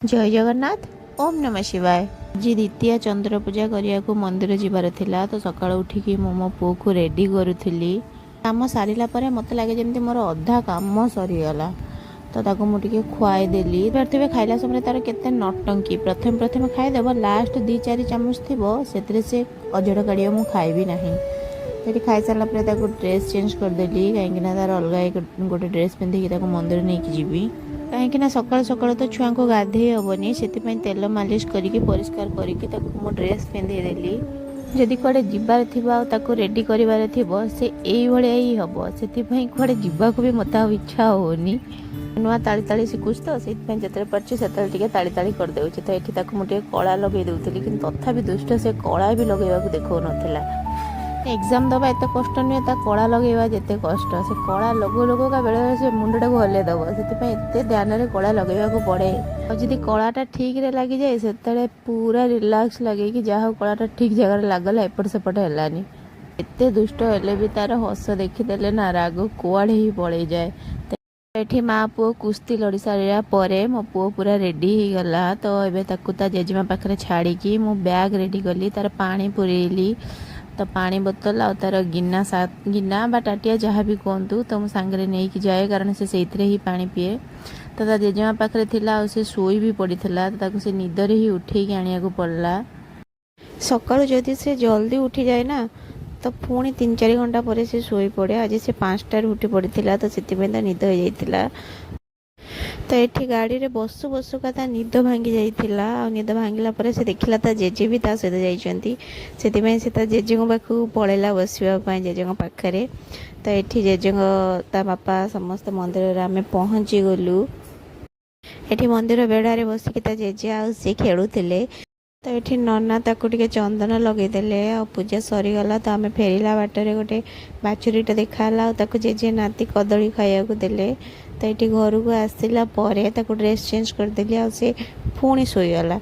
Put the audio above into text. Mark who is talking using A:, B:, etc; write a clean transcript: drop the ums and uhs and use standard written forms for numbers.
A: जय जगन्नाथ। ओम नमः शिवाय। जी द्वितीय चंद्र पूजा करिया को मंदिर जीवार थिला तो सकाळ उठिकी मो पुओ को रेडी करूथली। काम सारिला परे मते लागे जेमती मोर अधा काम सरीगला तो ताको मु टिके खुआई देली। पार्थिवे खाइला समय तार केते नटंकी प्रथम प्रथम खाइदेव लास्ट 2-4 चामच थिबो सेतरे से अजड़ काढ़िया मु खाइबी नाही। सेठी खाई सारा पर ताको ड्रेस चेंज कर देली कहीं तार अलग गोटे ड्रेस पिंधिकी ताको मंदिर नहीं की जीवी कहीं सकाल सकाल तो छुआ को गाधे हेनी से तेल मालिश करके परिष्कार करके मो ड्रेस पिंधे देली। जदि कड़े जीवार थी रेडी करार थी से ही हम से कड़े जावाक भी मत इच्छा होनी नुआ ताली ताली शिखुच तो से पार्टी से ताली ताली करदे तो ये मुझे कला लगे दूसरी कि तथा दुष्ट से कला भी लगे देखा नाला। एग्जाम दबा एत कष्ट नुहे कला लगेवा जिते कष्ट से कला लगो लगोका बेले से मुंडा को हल्ले दब से ध्यान में कला लगे पड़े और जदि कलाटा ठीक रे लगी जाए से पूरा रिलैक्स लगे कि जहाँ कलाटा ठीक जगह लगला एपट सेपट है एत दुष्ट हेले भी तार हस देखीदे ना राग कुआड़े ही पड़े जाए। एठी माँ पुओ कुश्ती लड़ी सारा पर मो पुओ पूरा रेडी हो गला तो ये जेजेमा पाखे छाड़ी मु बैग रेडी कली तार पानी पुरेली तो पानी बोतल आ तार गिना बा टाटिया जहाँ भी कहतु तो मुझे सांगे नहीं जाए कारण से ही पानी पीए तो ता जेजेमा पाखे थिला से शोई भी पड़ा तो से निदर ही उठेकी आनिया पड़ला। सकाळु जदि से जल्दी उठी जाए ना तो पुणी 3-4 घंटा पर से शोई पड़े। आज से 5टार उठी पड़ा तो से निद हो जाता तो ये गाड़ी रे बसु बसु का निद भांगी जाइथिला और निद भांगिला पर से देखिला ता जेजे भी ता सहित जाइछंती से ता जेजे पाखु पळेला बसवा जेजे पाखरे तो ये जेजे ता बापा समस्त मंदिर रे आमे पहुंची गलु। एठी मंदिर बेड़ारे बसिकी ता जेजे आ से खेलुथिले तो ये नना ताको टिके चंदन लगेदेले आ पूजा सरीगला तो आम फेरला बाटर गोटे बाछुरीटा देखाला ताको जेजे नाती कदली खाया देले तो ये घर को आसला ड्रेस चेंज करदेली आ से पुणी शोईगला।